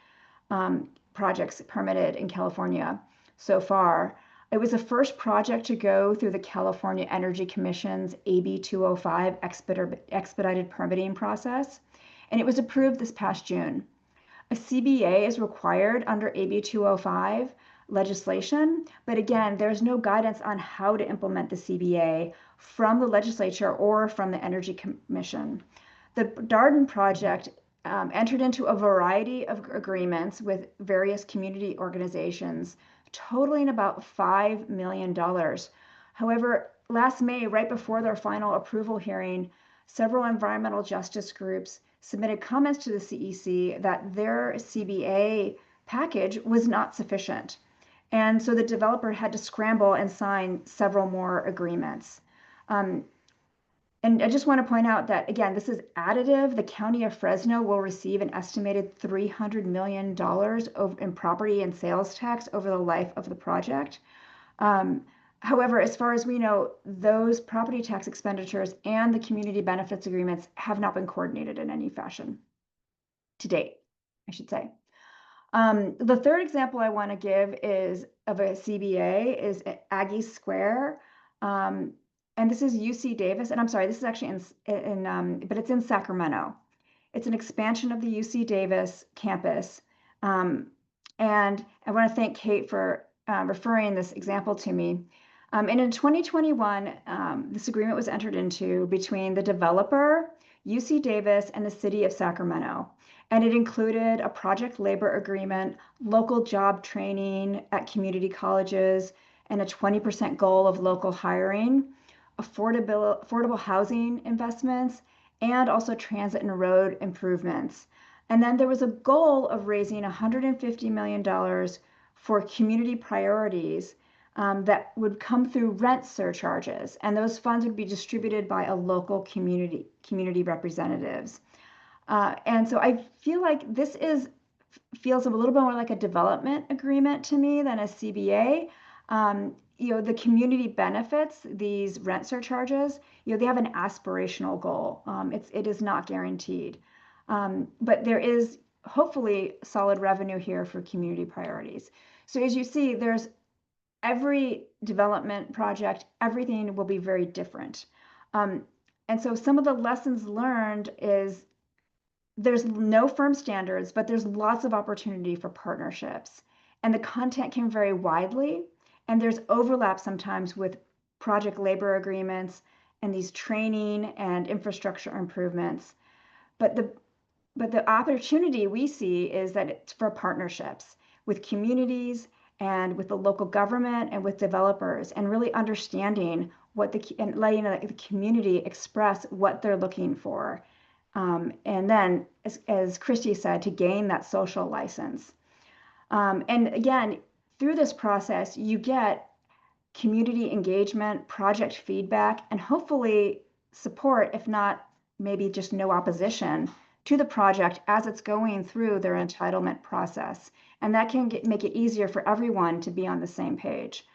projects permitted in California so far. It was the first project to go through the California Energy Commission's AB 205 expedited permitting process, and it was approved this past June. A CBA is required under AB 205 legislation, but again, there's no guidance on how to implement the CBA from the legislature or from the Energy Commission. The Darden project entered into a variety of agreements with various community organizations, totaling about $5 million. However, last May, right before their final approval hearing, several environmental justice groups submitted comments to the CEC that their CBA package was not sufficient. And so the developer had to scramble and sign several more agreements. And I just want to point out that, again, this is additive. The County of Fresno will receive an estimated $300 million in property and sales tax over the life of the project. However, as far as we know, those property tax expenditures and the community benefits agreements have not been coordinated in any fashion to date, I should say. The third example I want to give is of a CBA is at Aggie Square. and this is UC Davis, and I'm sorry, this is actually but it's in Sacramento. It's an expansion of the UC Davis campus. And I want to thank Kate for referring this example to me. And in 2021, this agreement was entered into between the developer, UC Davis, and the city of Sacramento. And it included a project labor agreement, local job training at community colleges, and a 20% goal of local hiring, affordable housing investments, and also transit and road improvements. And then there was a goal of raising $150 million for community priorities that would come through rent surcharges. And those funds would be distributed by a local community representatives. And so I feel like feels a little bit more like a development agreement to me than a CBA. The community benefits these rent surcharges. They have an aspirational goal. It is not guaranteed, but there is hopefully solid revenue here for community priorities. So as you see, there's every development project, everything will be very different. And so some of the lessons learned is there's no firm standards, but there's lots of opportunity for partnerships. And the content can vary widely, and there's overlap sometimes with project labor agreements and these training and infrastructure improvements. But the opportunity we see is that it's for partnerships with communities and with the local government and with developers, and really understanding and letting the community express what they're looking for. And then, as Christy said, to gain that social license. And again, through this process, you get community engagement, project feedback, and hopefully support, if not maybe just no opposition to the project as it's going through their entitlement process. And that can make it easier for everyone to be on the same page.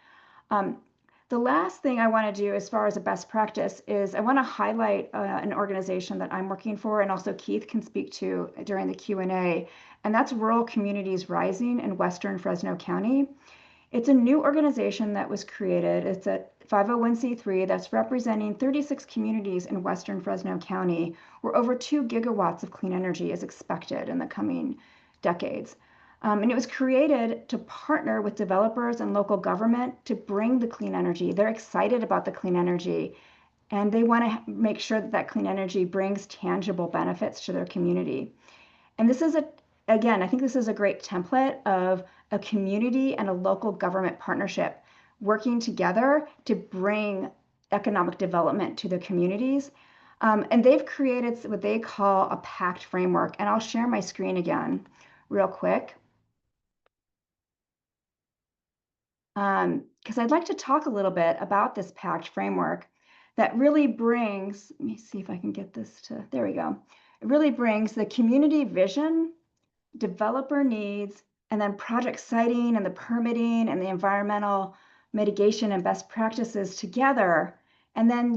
The last thing I want to do as far as a best practice is I want to highlight an organization that I'm working for, and also Keith can speak to during the Q&A, and that's Rural Communities Rising in Western Fresno County. It's a new organization that was created. It's a 501c3 that's representing 36 communities in Western Fresno County, where over 2 gigawatts of clean energy is expected in the coming decades. And it was created to partner with developers and local government to bring the clean energy. They're excited about the clean energy, and they want to make sure that clean energy brings tangible benefits to their community. And this is again, I think this is a great template of a community and a local government partnership working together to bring economic development to their communities. And they've created what they call a PACT framework. And I'll share my screen again real quick. Because I'd like to talk a little bit about this PACT framework that really brings, let me see if I can get this there we go. It really brings the community vision, developer needs, and then project siting and the permitting and the environmental mitigation and best practices together. And then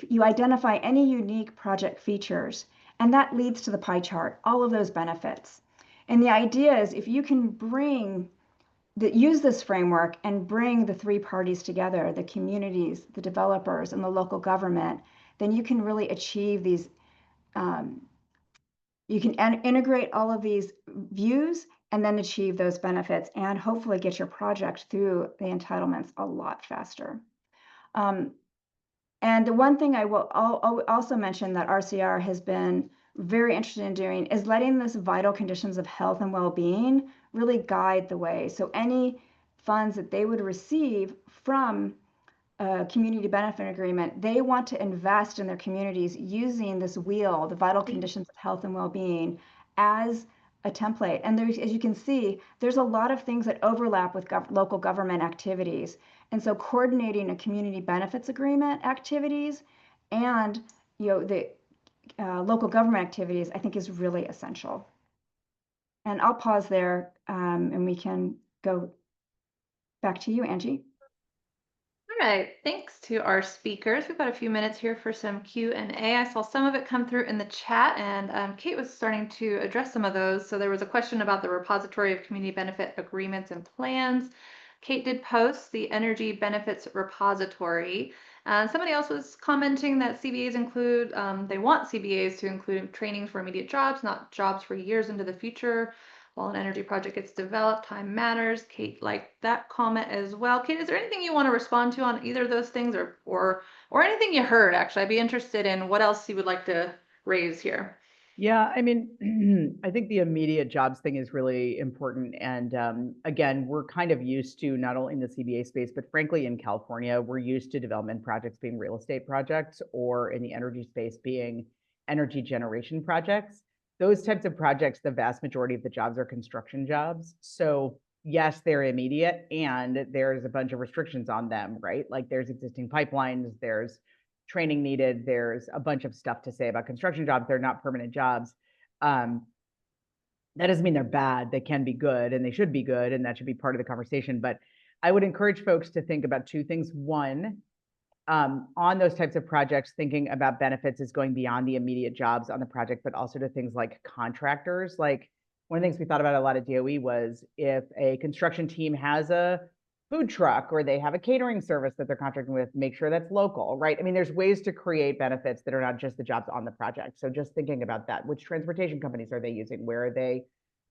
you identify any unique project features, and that leads to the pie chart, all of those benefits. And the idea is if you can use this framework and bring the 3 parties together, the communities, the developers, and the local government, then you can really achieve these, you can integrate all of these views and then achieve those benefits and hopefully get your project through the entitlements a lot faster. And the one thing I will also mention that RCR has been very interested in doing is letting this vital conditions of health and well-being really guide the way. So any funds that they would receive from a community benefit agreement, they want to invest in their communities using this wheel, the vital conditions of health and well-being, as a template. And there, as you can see, there's a lot of things that overlap with local government activities. And so coordinating a community benefits agreement activities and the local government activities, I think is really essential. And I'll pause there and we can go back to you, Angie. All right, thanks to our speakers. We've got a few minutes here for some Q&A. I saw some of it come through in the chat, and Kate was starting to address some of those. So there was a question about the repository of community benefit agreements and plans. Kate did post the energy benefits repository, Somebody else was commenting that CBAs include, they want CBAs to include training for immediate jobs, not jobs for years into the future. While an energy project gets developed, time matters. Kate liked that comment as well. Kate, is there anything you want to respond to on either of those things, or anything you heard? Actually, I'd be interested in what else you would like to raise here. Yeah, I mean, I think the immediate jobs thing is really important. And again, we're kind of used to, not only in the CBA space, but frankly, in California, we're used to development projects being real estate projects, or in the energy space being energy generation projects. Those types of projects, the vast majority of the jobs are construction jobs. So yes, they're immediate, and there's a bunch of restrictions on them, right? Like there's existing pipelines, there's training needed. There's a bunch of stuff to say about construction jobs. They're not permanent jobs. That doesn't mean they're bad. They can be good, and they should be good, and that should be part of the conversation. But I would encourage folks to think about two things. One, on those types of projects, thinking about benefits is going beyond the immediate jobs on the project, but also to things like contractors. Like one of the things we thought about a lot at DOE was if a construction team has a food truck or they have a catering service that they're contracting with, make sure that's local, right? I mean, there's ways to create benefits that are not just the jobs on the project. So just thinking about that, which transportation companies are they using? Where are they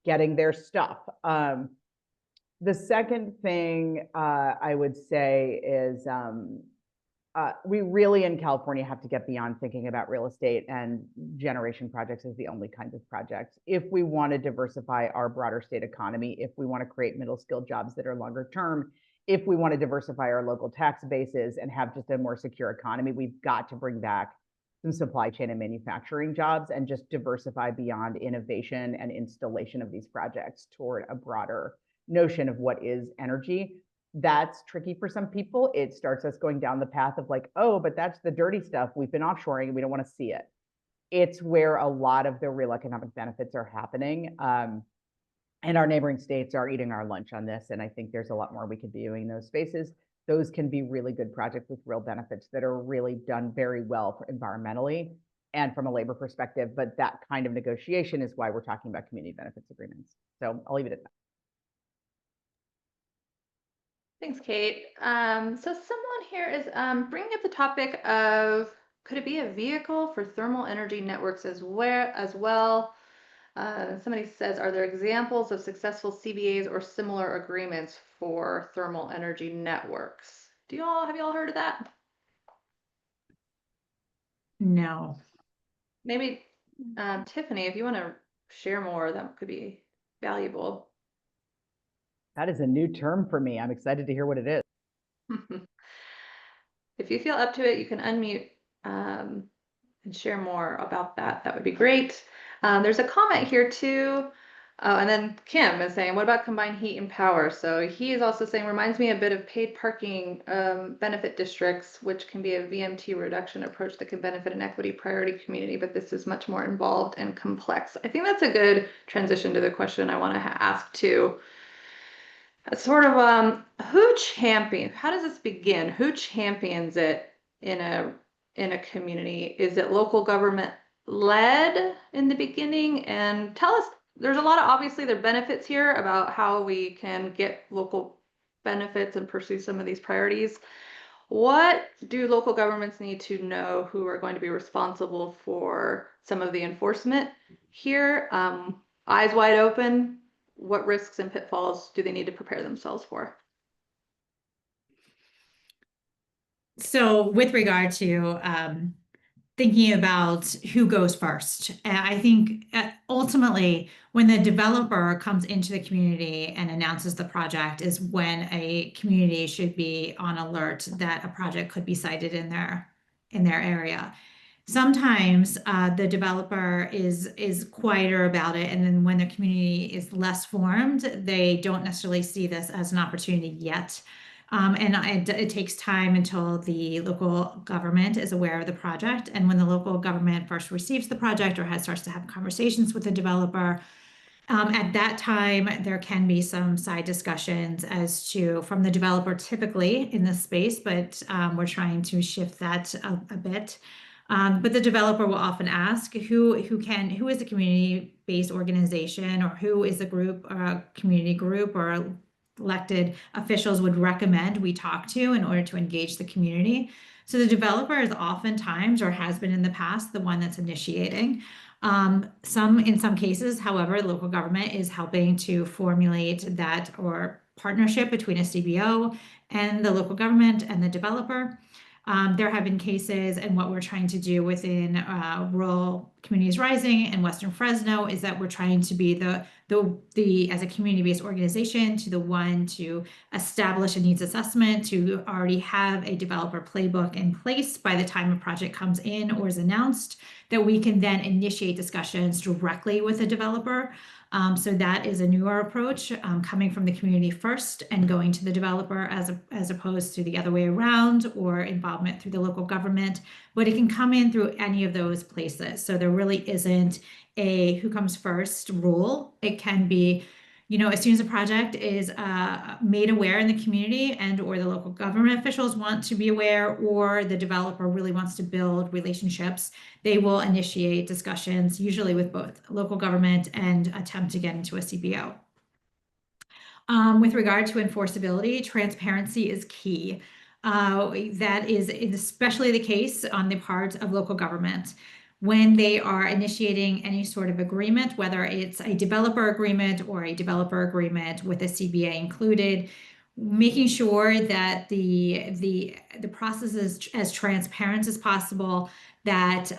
getting their stuff? The second thing I would say is we really in California have to get beyond thinking about real estate and generation projects as the only kinds of projects. If we want to diversify our broader state economy, if we want to create middle skilled jobs that are longer term, if we want to diversify our local tax bases and have just a more secure economy, we've got to bring back some supply chain and manufacturing jobs and just diversify beyond innovation and installation of these projects toward a broader notion of what is energy. That's tricky for some people. It starts us going down the path of like, oh, but that's the dirty stuff. We've been offshoring and we don't want to see it. It's where a lot of the real economic benefits are happening. And our neighboring states are eating our lunch on this. And I think there's a lot more we could be doing in those spaces. Those can be really good projects with real benefits that are really done very well for environmentally and from a labor perspective. But that kind of negotiation is why we're talking about community benefits agreements. So I'll leave it at that. Thanks, Kate. So someone here is bringing up the topic of, could it be a vehicle for thermal energy networks as well? Somebody says, are there examples of successful CBAs or similar agreements for thermal energy networks? Have you all heard of that? No. Maybe Tiffany, if you want to share more, that could be valuable. That is a new term for me. I'm excited to hear what it is. If you feel up to it, you can unmute and share more about that. That would be great. There's a comment here too. And then Kim is saying, what about combined heat and power? So he is also saying, reminds me a bit of paid parking benefit districts, which can be a VMT reduction approach that can benefit an equity priority community, but this is much more involved and complex. I think that's a good transition to the question I want to ask too. Sort of, how does this begin? Who champions it in a community? Is it local government led in the beginning? And tell us, there's a lot of, obviously there are benefits here about how we can get local benefits and pursue some of these priorities. What do local governments need to know who are going to be responsible for some of the enforcement here? Eyes wide open. What risks and pitfalls do they need to prepare themselves for? So with regard to thinking about who goes first, I think ultimately when the developer comes into the community and announces the project is when a community should be on alert that a project could be sited in their area. Sometimes the developer is quieter about it, and then when the community is less formed, they don't necessarily see this as an opportunity yet. And it takes time until the local government is aware of the project. And when the local government first receives the project or starts to have conversations with the developer, at that time, there can be some side discussions as to, from the developer typically in this space, but we're trying to shift that a bit. But the developer will often ask who is a community-based organization, or who is a group, or a community group, or elected officials would recommend we talk to in order to engage the community. So the developer is oftentimes, or has been in the past, the one that's initiating. In some cases, however, local government is helping to formulate that or partnership between a CBO and the local government and the developer. There have been cases, and what we're trying to do within Rural Communities Rising and Western Fresno is that we're trying to be the as a community-based organization to the one to establish a needs assessment, to already have a developer playbook in place by the time a project comes in or is announced, that we can then initiate discussions directly with the developer. So that is a newer approach, coming from the community first and going to the developer as opposed to the other way around, or involvement through the local government. But it can come in through any of those places. So there really isn't a who comes first rule. It can be, as soon as a project is made aware in the community and or the local government officials want to be aware, or the developer really wants to build relationships, they will initiate discussions, usually with both local government, and attempt to get into a CBO. With regard to enforceability, transparency is key. That is especially the case on the part of local government. When they are initiating any sort of agreement, whether it's a developer agreement or a developer agreement with a CBA included, making sure that the process is as transparent as possible, that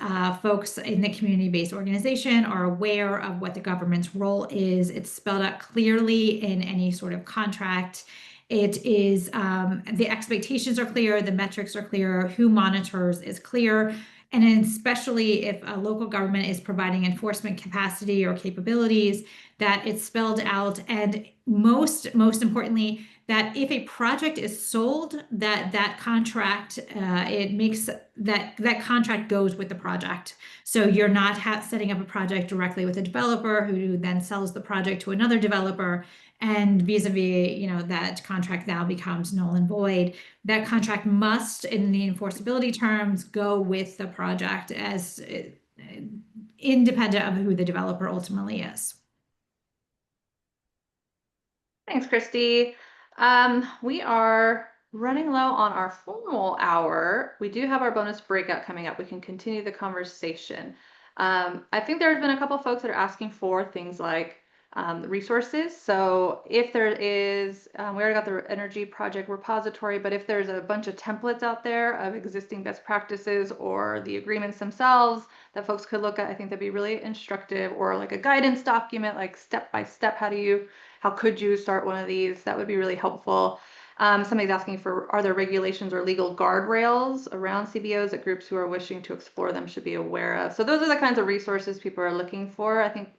folks in the community-based organization are aware of what the government's role is. It's spelled out clearly in any sort of contract. It is, the expectations are clear, the metrics are clear, who monitors is clear. And especially if a local government is providing enforcement capacity or capabilities, that it's spelled out. And most importantly, that if a project is sold, that contract, it makes that contract goes with the project. So you're not setting up a project directly with a developer who then sells the project to another developer, and vis-a-vis, that contract now becomes null and void. That contract must, in the enforceability terms, go with the project as independent of who the developer ultimately is. Thanks, Christy. We are running low on our formal hour. We do have our bonus breakout coming up. We can continue the conversation. I think there's been a couple folks that are asking for things like resources. So if there is, we already got the energy project repository, but if there's a bunch of templates out there of existing best practices or the agreements themselves that folks could look at, I think that'd be really instructive, or like a guidance document, like step by step, how could you start one of these? That would be really helpful. Somebody's asking for, are there regulations or legal guardrails around CBOs that groups who are wishing to explore them should be aware of? So those are the kinds of resources people are looking for. I think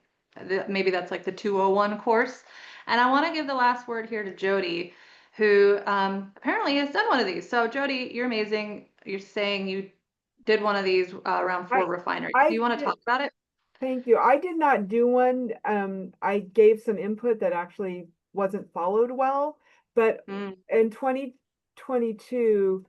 maybe that's like the 201 course. And I want to give the last word here to Jody, who apparently has done one of these. So Jody, you're amazing. You're saying you did one of these around 4 refineries. Do you want to talk about it? Thank you. I did not do one. I gave some input that actually wasn't followed well, but in 2022,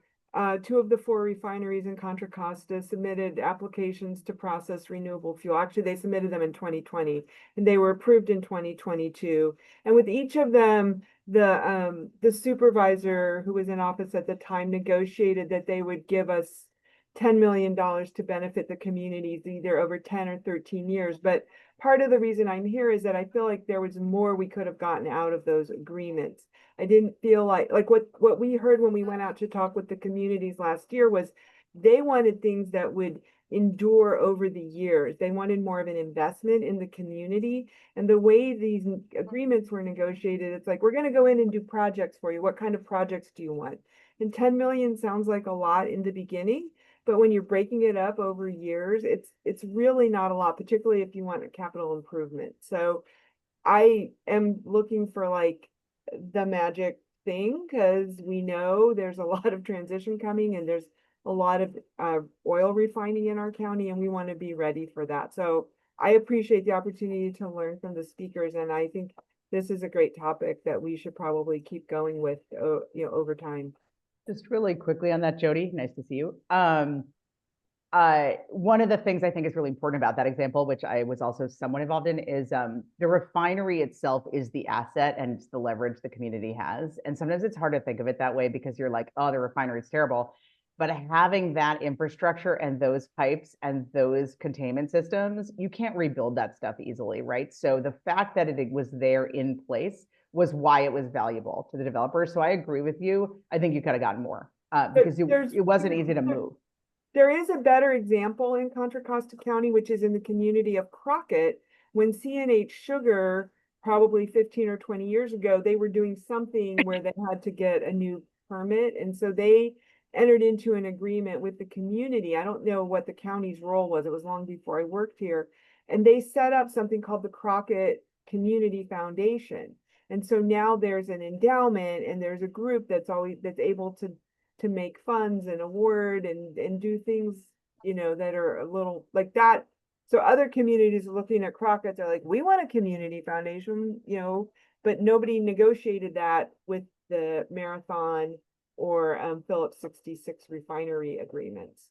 2 of the 4 refineries in Contra Costa submitted applications to process renewable fuel. Actually, they submitted them in 2020, and they were approved in 2022. And with each of them, the supervisor who was in office at the time negotiated that they would give us $10 million to benefit the communities either over 10 or 13 years. But part of the reason I'm here is that I feel like there was more we could have gotten out of those agreements. I didn't feel like what we heard when we went out to talk with the communities last year was they wanted things that would endure over the years. They wanted more of an investment in the community. And the way these agreements were negotiated, it's like, we're going to go in and do projects for you. What kind of projects do you want? And 10 million sounds like a lot in the beginning, but when you're breaking it up over years, it's really not a lot, particularly if you want a capital improvement. So I am looking for like the magic thing, because we know there's a lot of transition coming and there's a lot of oil refining in our county, and we want to be ready for that. So I appreciate the opportunity to learn from the speakers, and I think this is a great topic that we should probably keep going with over time. Just really quickly on that, Jody, nice to see you. One of the things I think is really important about that example, which I was also somewhat involved in, is the refinery itself is the asset and it's the leverage the community has. And sometimes it's hard to think of it that way because you're like, oh, the refinery is terrible. But having that infrastructure and those pipes and those containment systems, you can't rebuild that stuff easily, right? So the fact that it was there in place was why it was valuable to the developers. So I agree with you. I think you could have gotten more because it wasn't easy to move. There is a better example in Contra Costa County, which is in the community of Crockett. When CNH Sugar, probably 15 or 20 years ago, they were doing something where they had to get a new permit. And so they entered into an agreement with the community. I don't know what the county's role was. It was long before I worked here. And they set up something called the Crockett Community Foundation. And so now there's an endowment and there's a group that's able to make funds and award and do things, you know, that are a little like that. So other communities looking at Crockett, they're like, we want a community foundation, you know, but nobody negotiated that with the Marathon or Phillips 66 refinery agreements.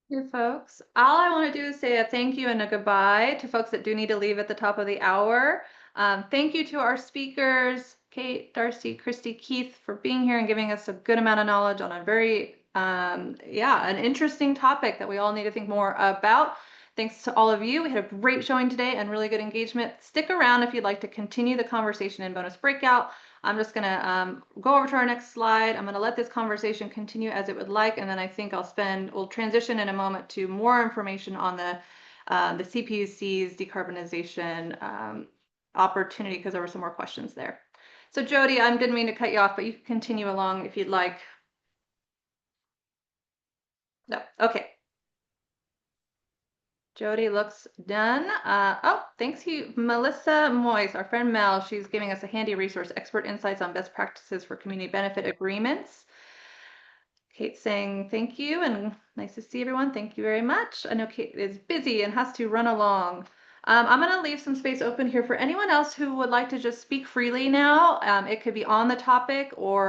Here, folks. All I want to do is say a thank you and a goodbye to folks that do need to leave at the top of the hour. Thank you to our speakers, Kate, Darcy, Christy, Keith, for being here and giving us a good amount of knowledge on a very, an interesting topic that we all need to think more about. Thanks to all of you. We had a great showing today and really good engagement. Stick around if you'd like to continue the conversation in bonus breakout. I'm just going to go over to our next slide. I'm going to let this conversation continue as it would like, and then I think we'll transition in a moment to more information on the CPUC's decarbonization opportunity, because there were some more questions there. So Jody, I didn't mean to cut you off, but you can continue along if you'd like. No, okay. Jody looks done. Oh, thanks you, Melissa Moyes, our friend Mel. She's giving us a handy resource, expert insights on best practices for community benefit agreements. Kate saying thank you and nice to see everyone. Thank you very much. I know Kate is busy and has to run along. I'm going to leave some space open here for anyone else who would like to just speak freely now. It could be on the topic or